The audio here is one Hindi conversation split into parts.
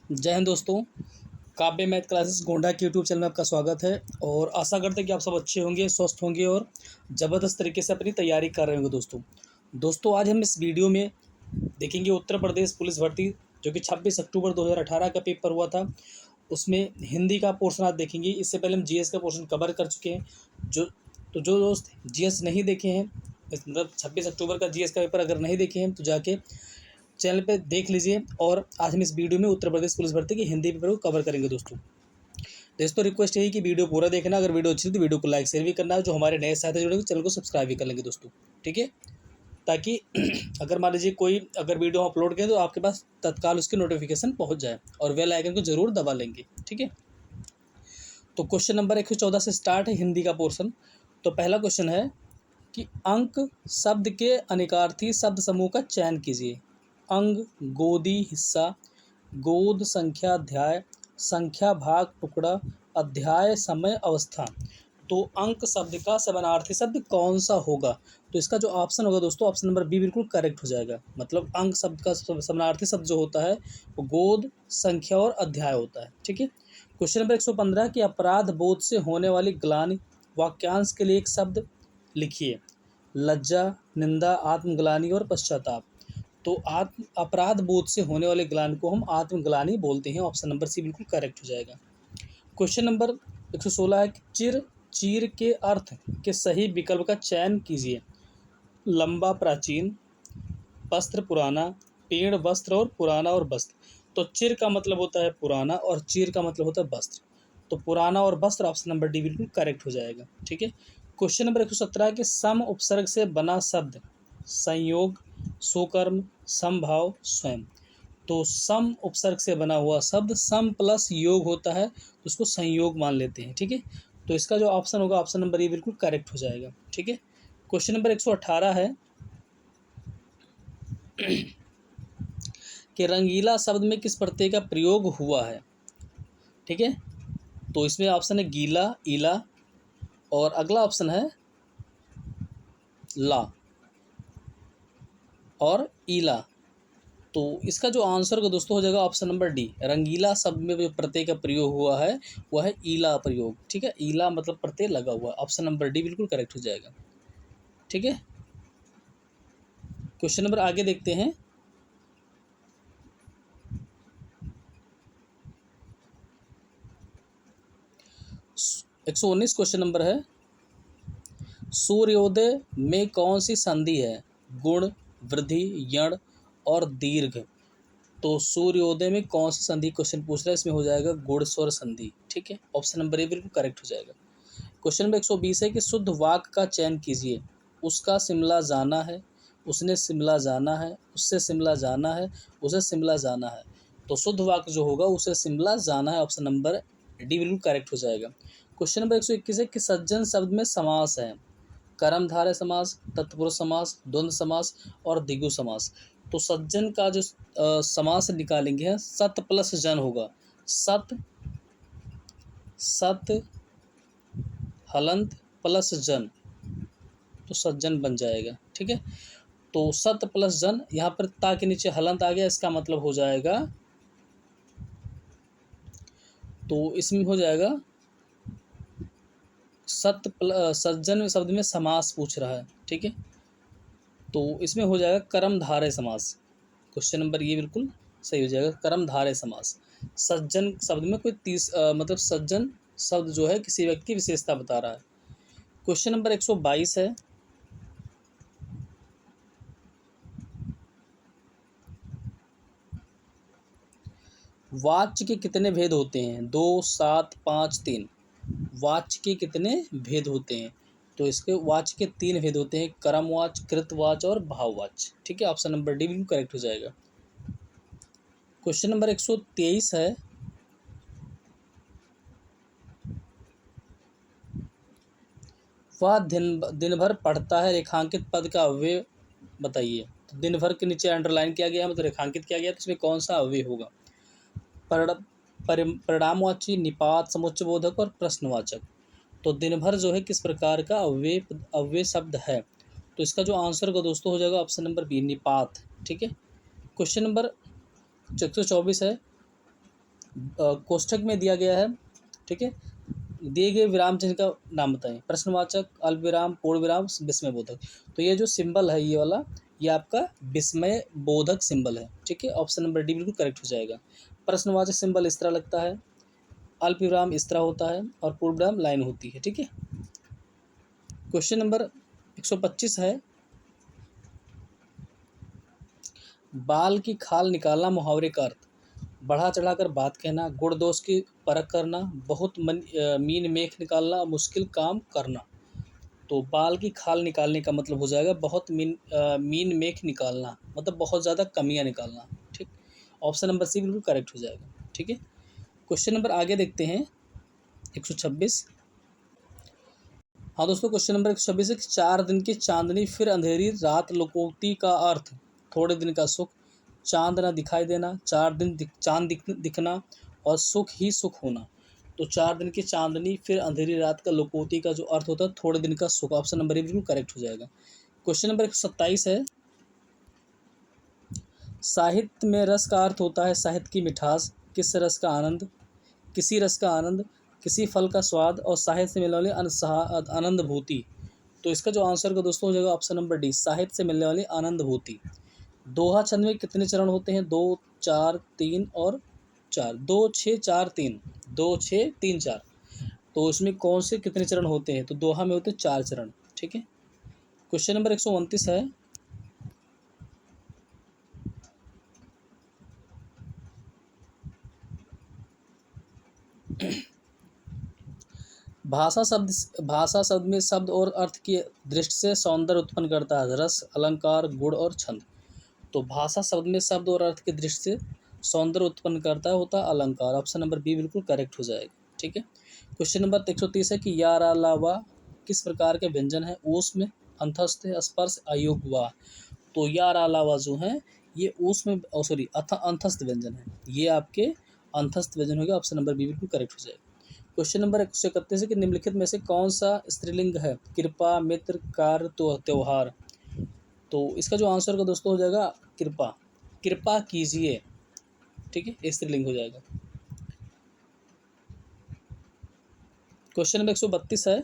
जय हिंद दोस्तों। काव्य मैथ क्लासेस गोंडा के यूट्यूब चैनल में आपका स्वागत है और आशा करते हैं कि आप सब अच्छे होंगे, स्वस्थ होंगे और ज़बरदस्त तरीके से अपनी तैयारी कर रहे होंगे। दोस्तों आज हम इस वीडियो में देखेंगे उत्तर प्रदेश पुलिस भर्ती जो कि 26 अक्टूबर 2018 का पेपर हुआ था। उसमें हिंदी का पोर्शन आज देखेंगे। इससे पहले हम जीएस का पोर्शन कवर कर चुके हैं। जो दोस्त जीएस नहीं देखे हैं, मतलब 26 अक्टूबर का जीएस का पेपर अगर नहीं देखे हैं तो जाके चैनल पे देख लीजिए। और आज हम इस वीडियो में उत्तर प्रदेश पुलिस भर्ती की हिंदी पेपर को कवर करेंगे। दोस्तों रिक्वेस्ट यही कि वीडियो पूरा देखना। अगर वीडियो अच्छी है तो वीडियो को लाइक शेयर भी करना है। जो हमारे नए साथी जुड़ेंगे चैनल को सब्सक्राइब भी कर लेंगे दोस्तों, ठीक है। ताकि अगर मान लीजिए कोई अगर वीडियो हम अपलोड करें तो आपके पास तत्काल उसकी नोटिफिकेशन पहुंच जाए और बेल आइकन को जरूर दबा लेंगे, ठीक है। तो क्वेश्चन नंबर 114 से स्टार्ट है हिंदी का पोर्शन। तो पहला क्वेश्चन है कि अंक शब्द के अनिकार्थी शब्द समूह का चयन कीजिए। अंग गोदी हिस्सा, गोद संख्या अध्याय, संख्या भाग टुकड़ा, अध्याय समय अवस्था। तो अंक शब्द का समानार्थी शब्द कौन सा होगा? तो इसका जो ऑप्शन होगा दोस्तों, ऑप्शन नंबर बी बिल्कुल करेक्ट हो जाएगा। मतलब अंक शब्द का समानार्थी शब्द जो होता है वो गोद, संख्या और अध्याय होता है, ठीक है। क्वेश्चन नंबर 115 कि अपराध बोध से होने वाली ग्लानि वाक्यांश के लिए एक शब्द लिखिए। लज्जा, निंदा, आत्मग्लानि और पश्चाताप। तो अपराध बोध से होने वाले ग्लानि को हम आत्मग्लानि बोलते हैं। ऑप्शन नंबर सी बिल्कुल करेक्ट हो जाएगा। क्वेश्चन नंबर 116 है कि चिर चीर के अर्थ के सही विकल्प का चयन कीजिए। लंबा प्राचीन, वस्त्र पुराना, पेड़ वस्त्र और पुराना और वस्त्र। तो चिर का मतलब होता है पुराना और चीर का मतलब होता है वस्त्र। तो पुराना और वस्त्र ऑप्शन नंबर डी बिल्कुल करेक्ट हो जाएगा, ठीक है। क्वेश्चन नंबर 117 के सम उपसर्ग से बना शब्द संयोग, सुकर्म, समभाव, स्वयं। तो सम उपसर्ग से बना हुआ शब्द सम प्लस योग होता है तो उसको संयोग मान लेते हैं, ठीक है। तो इसका जो ऑप्शन होगा ऑप्शन नंबर ए बिल्कुल करेक्ट हो जाएगा, ठीक है। क्वेश्चन नंबर 118 है कि रंगीला शब्द में किस प्रत्यय का प्रयोग हुआ है, ठीक है। तो इसमें ऑप्शन है गीला, ईला और अगला ऑप्शन है ला और ईला। तो इसका जो आंसर का दोस्तों हो जाएगा ऑप्शन नंबर डी। रंगीला शब्द में जो प्रत्यय का प्रयोग हुआ है वह है ईला प्रयोग, ठीक है। ईला मतलब प्रत्यय लगा हुआ। ऑप्शन नंबर डी बिल्कुल करेक्ट हो जाएगा, ठीक है। क्वेश्चन नंबर आगे देखते हैं। एक 119 क्वेश्चन नंबर है, सूर्योदय में कौन सी संधि है? गुण, वृद्धि, यण और दीर्घ। तो सूर्योदय में कौन सी संधि क्वेश्चन पूछ रहा है, इसमें हो जाएगा गुण स्वर संधि, ठीक है। ऑप्शन नंबर ए बिल्कुल करेक्ट हो जाएगा। क्वेश्चन नंबर 120 है कि शुद्ध वाक्य का चयन कीजिए। उसका शिमला जाना है, उसने शिमला जाना है, उससे शिमला जाना है, उसे शिमला जाना है। तो शुद्ध वाक्य जो होगा उसे शिमला जाना है। ऑप्शन नंबर डी बिल्कुल करेक्ट हो जाएगा। क्वेश्चन नंबर 121 है कि सज्जन शब्द में समास है। कर्मधारय समास, तत्पुरुष समास, द्वंद्व समास और द्विगु समास। तो सज्जन का जो समास निकालेंगे सत प्लस जन होगा। सत, सत हलंत प्लस जन, तो सज्जन बन जाएगा, ठीक है। तो सत प्लस जन, यहाँ पर ता के नीचे हलंत आ गया, इसका मतलब हो जाएगा, तो इसमें हो जाएगा सज्जन शब्द में समास पूछ रहा है, ठीक है। तो इसमें हो जाएगा कर्मधारय समास। क्वेश्चन नंबर ये बिल्कुल सही हो जाएगा, कर्मधारय समास। सज्जन शब्द में कोई मतलब सज्जन शब्द जो है किसी व्यक्ति की विशेषता बता रहा है। क्वेश्चन नंबर 122 है, वाच्य के कितने भेद होते हैं? 2, 7, 5, 3। वाच्य के कितने भेद होते हैं? तो इसके वाच्य के 3 भेद होते हैं, कर्मवाच्य, कृतवाच्य और भाववाच्य, ठीक है। ऑप्शन नंबर डी बिल्कुल करेक्ट हो जाएगा। क्वेश्चन नंबर 123 है, वह दिन भर पढ़ता है, रेखांकित पद का अव्यय बताइए। तो दिन भर के नीचे अंडरलाइन किया गया है, मतलब रेखांकित किया गया, तो इसमें कौन सा अव्यय होगा? परिणामवाची, निपात, समुच्चयबोधक और प्रश्नवाचक। तो दिन भर जो है किस प्रकार का अव्यय शब्द है? तो इसका जो आंसर होगा दोस्तों हो जाएगा ऑप्शन नंबर बी, निपात, ठीक है। क्वेश्चन नंबर 124 है, कोष्ठक में दिया गया है। ठीक है, दिए गए विराम चिन्ह का नाम बताएं। प्रश्नवाचक, अल्प विराम, पूर्ण विराम, विस्मय बोधक। तो ये जो सिंबल है ये वाला, ये आपका विस्मय बोधक सिंबल है। ठीक है, ऑप्शन नंबर डी बिल्कुल करेक्ट हो जाएगा। प्रश्नवाचक सिंबल इस तरह लगता है, अल्प विराम इस तरह होता है और पूर्ण विराम लाइन होती है। ठीक है, क्वेश्चन नंबर 125 है, बाल की खाल निकालना मुहावरे का अर्थ। बढ़ा चढ़ाकर बात कहना, गुण दोष की परख करना, बहुत मीन मेख निकालना, मुश्किल काम करना। तो बाल की खाल निकालने का मतलब हो जाएगा बहुत मीन मेख निकालना, मतलब बहुत ज़्यादा कमियां निकालना। ठीक, ऑप्शन नंबर सी बिल्कुल करेक्ट हो जाएगा। ठीक है, क्वेश्चन नंबर आगे देखते हैं 126। हाँ दोस्तों, क्वेश्चन नंबर 126 है कि 4 दिन की चांदनी फिर अंधेरी रात लुकोती का अर्थ। थोड़े दिन का सुख, चांद ना दिखाई देना, 4 दिन चांद दिखना और सुख ही सुख होना। तो 4 दिन की चांदनी फिर अंधेरी रात का लुकोती का जो अर्थ होता है थोड़े दिन का सुख। ऑप्शन नंबर ए बिल्कुल करेक्ट हो जाएगा। क्वेश्चन नंबर 127 है, साहित्य में रस का अर्थ होता है साहित्य की मिठास, किस रस का आनंद, किसी रस का आनंद, किसी फल का स्वाद और साहित्य से मिलने वाली आनंद भूति। तो इसका जो आंसर का दोस्तों हो जाएगा ऑप्शन नंबर डी, साहित्य से मिलने वाली आनंद भूति। दोहा छंद में कितने चरण होते हैं? 2, 4, 3 और 4। 2, 6, 4, 3, 2, 6, 3, 4। तो इसमें कौन से कितने चरण होते हैं? तो दोहा में होते हैं 4 चरण। ठीक है, क्वेश्चन नंबर 129 है, भाषा शब्द में शब्द और अर्थ की दृष्टि से सौंदर्य उत्पन्न करता है, रस, अलंकार, गुण और छंद। तो भाषा शब्द में शब्द और अर्थ की दृष्टि से सौंदर्य उत्पन्न करता है, होता है अलंकार। ऑप्शन नंबर बी बिल्कुल करेक्ट हो जाएगा। ठीक है, क्वेश्चन नंबर 130 है कि या रा ला वा किस प्रकार के व्यंजन है? ऊष्म, अंतस्थ, स्पर्श, अयोग, वा। तो या रा ला वा जो है ये ऊष्म अंतस्थ व्यंजन है, ये आपके अंतस्थ व्यंजन हो गया। ऑप्शन नंबर बी बिल्कुल करेक्ट हो जाएगा। क्वेश्चन नंबर 131 है कि निम्नलिखित में से कौन सा स्त्रीलिंग है? कृपा, मित्र, कार्य, तो त्योहार। तो इसका जो आंसर का दोस्तों हो जाएगा कृपा, कृपा कीजिए। ठीक है, स्त्रीलिंग हो जाएगा। क्वेश्चन नंबर 132 है,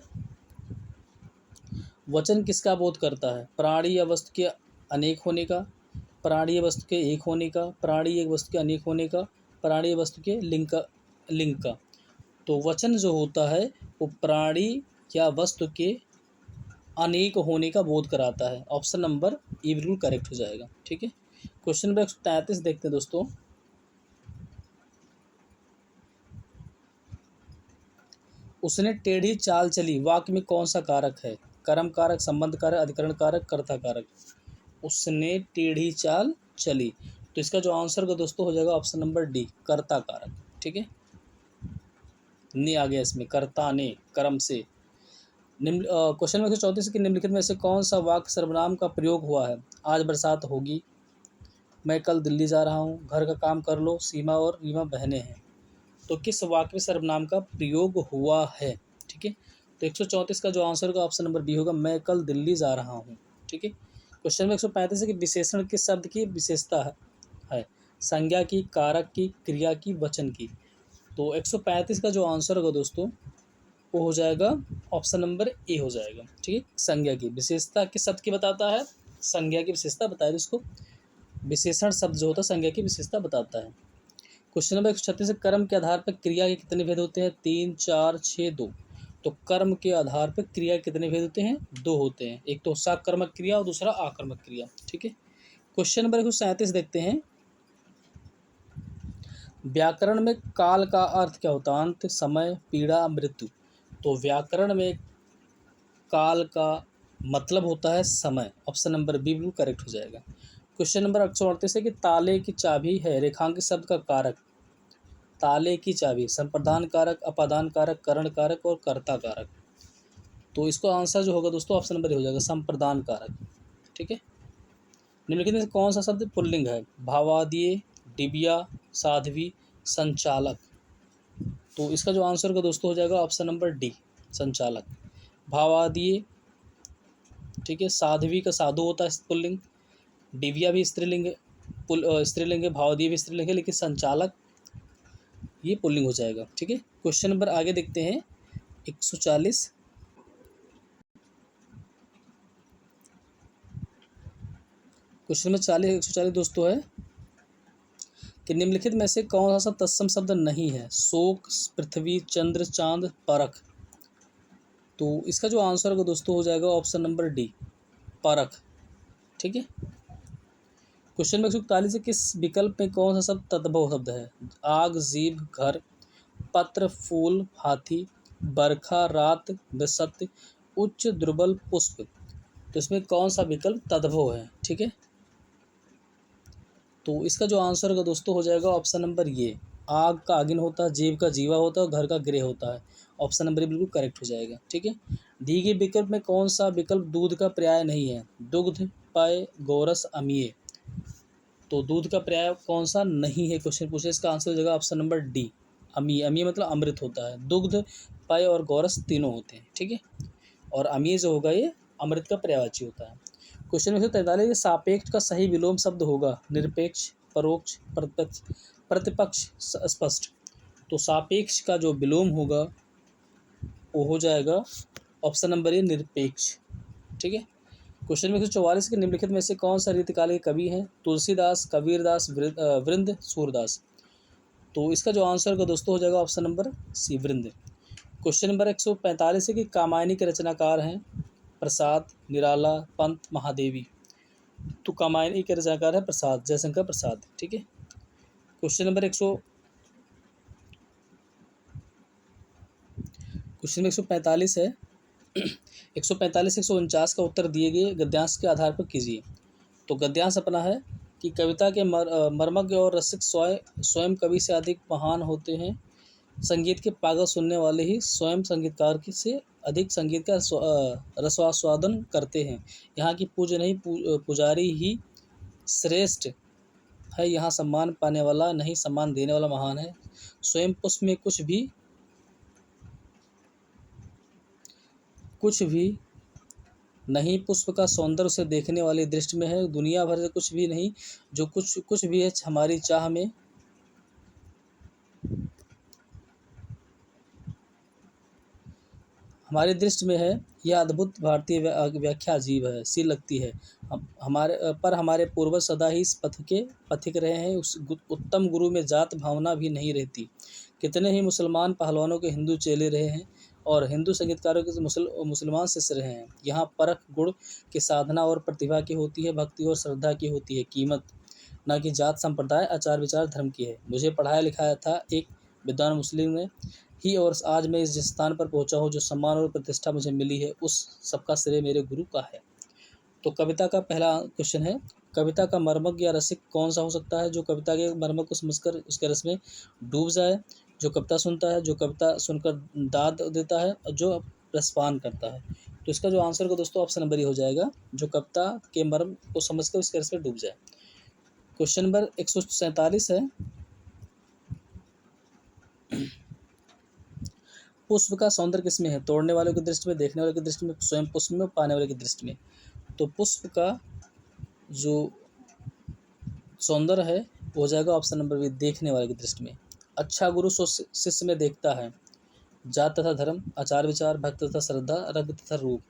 वचन किसका बोध करता है? प्राणी या वस्तु के अनेक होने का, प्राणी या वस्तु के एक होने का, प्राणी या वस्तु के अनेक होने का, प्राणी या वस्तु के लिंग का। तो वचन जो होता है वो प्राणी या वस्तु के अनेक होने का बोध कराता है। ऑप्शन नंबर ए बिल्कुल करेक्ट हो जाएगा। ठीक है, क्वेश्चन नंबर 133 देखते हैं दोस्तों। उसने टेढ़ी चाल चली वाक्य में कौन सा कारक है? कर्म कारक, संबंध कारक, अधिकरण कारक, कर्ता कारक। उसने टेढ़ी चाल चली, तो इसका जो आंसर का दोस्तों हो जाएगा ऑप्शन नंबर डी, कर्ता कारक। ठीक है, ने आ गया इसमें, कर्ता ने, कर्म से। निम्न क्वेश्चन नंबर 134 कि निम्नलिखित में से कौन सा वाक्य सर्वनाम का प्रयोग हुआ है? आज बरसात होगी, मैं कल दिल्ली जा रहा हूँ, घर का काम कर लो, सीमा और रीमा बहनें हैं। तो किस वाक्य में सर्वनाम का प्रयोग हुआ है? ठीक है, तो 134 का जो आंसर का ऑप्शन नंबर बी होगा, मैं कल दिल्ली जा रहा हूँ। ठीक है, क्वेश्चन में 135 है कि विशेषण किस शब्द की विशेषता है? संज्ञा की, कारक की, क्रिया की, वचन की। तो 135 का जो आंसर होगा दोस्तों वो हो जाएगा ऑप्शन नंबर ए हो जाएगा। ठीक है, संज्ञा की विशेषता किस शब्द की बताता है? संज्ञा की विशेषता बताए इसको, विशेषण शब्द जो होता है संज्ञा की विशेषता बताता है। क्वेश्चन नंबर 136 कर्म के आधार पर क्रिया के कितने भेद होते हैं? 3, 4, 6, 2। तो कर्म के आधार पर क्रिया के कितने भेद होते हैं? 2 होते हैं, एक तो साकर्मक क्रिया और दूसरा आकर्मक क्रिया। ठीक है, क्वेश्चन नंबर 137 देखते हैं, व्याकरण में काल का अर्थ क्या होता है? अंत, समय, पीड़ा, मृत्यु। तो व्याकरण में काल का मतलब होता है समय। ऑप्शन नंबर बी बिल्कुल करेक्ट हो जाएगा। क्वेश्चन नंबर 138 है कि ताले की चाबी है रेखांकित शब्द का कारक। ताले की चाबी संप्रदान कारक, अपादान कारक, करण कारक और कर्ता कारक। तो इसको आंसर जो होगा दोस्तों ऑप्शन नंबर हो जाएगा, संप्रदान कारक। ठीक है, निम्नलिखित में से कौन सा शब्द पुल्लिंग है? भावादिये, डिबिया, साध्वी, संचालक। तो इसका जो आंसर का दोस्तों हो जाएगा ऑप्शन नंबर डी, संचालक। भावादिये, ठीक है, साध्वी का साधु होता है पुल्लिंग, डिबिया भी स्त्रीलिंग है, स्त्रीलिंग है, भावादिये भी स्त्रीलिंग है, लेकिन संचालक ये पुल्लिंग हो जाएगा। ठीक है, क्वेश्चन नंबर आगे देखते हैं 140। क्वेश्चन नंबर 140 दोस्तों है कि निम्नलिखित में से कौन सा तत्सम शब्द नहीं है? शोक, पृथ्वी, चंद्र, चांद, परख। तो इसका जो आंसर होगा दोस्तों हो जाएगा ऑप्शन नंबर डी, परख। ठीक है, क्वेश्चन नंबर 141 है किस विकल्प में कौन सा शब्द तद्भव शब्द है? आग, जीभ, घर, पत्र, फूल, हाथी, बरखा, रात, बसंत, उच्च, दुर्बल, पुष्प। तो इसमें कौन सा विकल्प तद्भव है? ठीक है, तो इसका जो आंसर होगा दोस्तों हो जाएगा ऑप्शन नंबर ये, आग का आगिन होता है, जीव का जीवा होता है और घर का गृह होता है। ऑप्शन नंबर बिल्कुल करेक्ट हो जाएगा। ठीक है, दी गई विकल्प में कौन सा विकल्प दूध का पर्याय नहीं है? दुग्ध, पेय, गोरस, अमीय। तो दूध का पर्याय कौन सा नहीं है क्वेश्चन पूछे, इसका आंसर हो जाएगा ऑप्शन नंबर डी, अमीय। अमीय मतलब अमृत होता है। दुग्ध, पेय और गोरस तीनों होते हैं। ठीक है, और अमीय जो होगा ये अमृत का पर्यायवाची होता है। क्वेश्चन नंबर 143 सापेक्ष का सही विलोम शब्द होगा? निरपेक्ष, परोक्ष, प्रत्यक्ष, प्रतिपक्ष, स्पष्ट। तो सापेक्ष का जो विलोम होगा वो हो जाएगा ऑप्शन नंबर ए, निरपेक्ष। ठीक है, क्वेश्चन नंबर 144 के निम्नलिखित में से कौन सा रीतिकाल के कवि हैं? तुलसीदास, कबीरदास, वृंद, सूरदास। तो इसका जो आंसर होगा दोस्तों हो जाएगा ऑप्शन नंबर सी, वृंद। क्वेश्चन नंबर 145 है कि कामायनी के रचनाकार हैं? प्रसाद, निराला, पंत, महादेवी। तो कामायनी के रचनाकार है प्रसाद, जयशंकर प्रसाद। ठीक है, क्वेश्चन नंबर 145 है 145 149 का उत्तर दिए गए गद्यांश के आधार पर कीजिए। तो गद्यांश अपना है कि कविता के मर्मज्ञ और रसिक स्वयं कवि से अधिक महान होते हैं। संगीत के पागल सुनने वाले ही स्वयं संगीतकार की से अधिक संगीत का रसास्वादन करते हैं। यहाँ की पूज्य नहीं पुजारी ही श्रेष्ठ है, यहाँ सम्मान पाने वाला नहीं सम्मान देने वाला महान है। स्वयं पुष्प में कुछ भी नहीं, पुष्प का सौंदर्य उसे देखने वाली दृष्टि में है। दुनिया भर से कुछ भी नहीं, जो कुछ भी है हमारी चाह में हमारी दृष्टि में है। यह अद्भुत भारतीय व्याख्या अजीब है सी लगती है। हमारे पूर्वज सदा ही इस पथ के पथिक रहे हैं। उस उत्तम गुरु में जात भावना भी नहीं रहती। कितने ही मुसलमान पहलवानों के हिंदू चेले रहे हैं और हिंदू संगीतकारों के मुसलमान शिष्य रहे हैं। यहाँ परख गुण की साधना और प्रतिभा की होती है, भक्ति और श्रद्धा की होती है कीमत, न कि जात संप्रदाय आचार विचार धर्म की है। मुझे पढ़ाया लिखाया था एक विद्वान मुस्लिम ने ही और आज मैं इस स्थान पर पहुंचा हूँ, जो सम्मान और प्रतिष्ठा मुझे मिली है, उस सबका श्रेय मेरे गुरु का है। तो कविता का पहला क्वेश्चन है, कविता का मर्मज्ञ या रसिक कौन सा हो सकता है? जो कविता के मर्मज्ञ को समझकर उसके रस में डूब जाए, जो कविता सुनता है, जो कविता सुनकर दाद देता है और जो रसपान करता है। तो इसका जो आंसर होगा दोस्तों ऑप्शन नंबर ये हो जाएगा, जो कविता के मर्म को समझकर उसके रस में डूब जाए। क्वेश्चन नंबर 147 है, पुष्प का सौंदर्य किसमें है? तोड़ने वालों की दृष्टि में, देखने वालों की दृष्टि में, स्वयं पुष्प में, पाने वाले की दृष्टि में। तो पुष्प का जो सौंदर्य है वो हो जाएगा ऑप्शन नंबर बी, देखने वाले की दृष्टि में। अच्छा गुरु शिष्य में देखता है जात तथा धर्म, आचार विचार, भक्ति तथा श्रद्धा, रंग तथा रूप।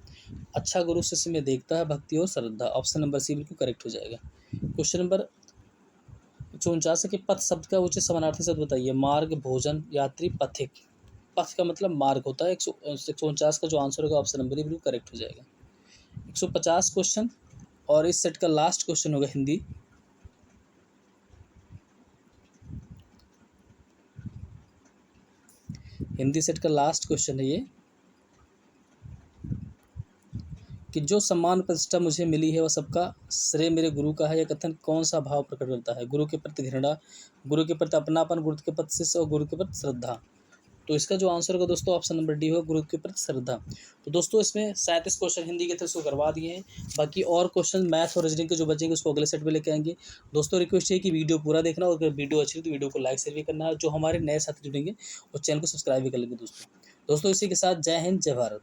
अच्छा गुरु शिष्य में देखता है भक्ति और श्रद्धा। ऑप्शन नंबर सी बिल्कुल करेक्ट हो जाएगा। क्वेश्चन नंबर 149 है कि पथ शब्द का उचित समानार्थी शब्द बताइए? मार्ग, भोजन, यात्री, पथिक। पथ का मतलब मार्ग होता है। 149 का जो आंसर होगा ऑप्शन नंबर बिल्कुल करेक्ट हो जाएगा। 150 क्वेश्चन और इस सेट का लास्ट क्वेश्चन होगा हिंदी। हिंदी सेट का लास्ट क्वेश्चन है ये कि जो सम्मान प्रतिष्ठा मुझे मिली है वह सबका श्रेय मेरे गुरु का है। यह कथन कौन सा भाव प्रकट करता है? गुरु के प्रति घृणा, गुरु के प्रति अपनापन, गुरु के प्रति शिष्य और गुरु के प्रति श्रद्धा। तो इसका जो आंसर होगा दोस्तों ऑप्शन नंबर डी होगा, गुरु के प्रति श्रद्धा। तो दोस्तों इसमें 37 क्वेश्चन हिंदी के थे उसको करवा दिए हैं। बाकी और क्वेश्चन मैथ और रीजनिंग के जो बचेंगे उसको अगले सेट में लेके आएंगे। दोस्तों रिक्वेस्ट है कि वीडियो पूरा देखना और अगर वीडियो अच्छी है तो वीडियो को लाइक शेयर भी करना है। जो हमारे नए साथी जुड़ेंगे वो चैनल को सब्सक्राइब भी कर लेंगे दोस्तों। इसी के साथ जय हिंद, जय भारत।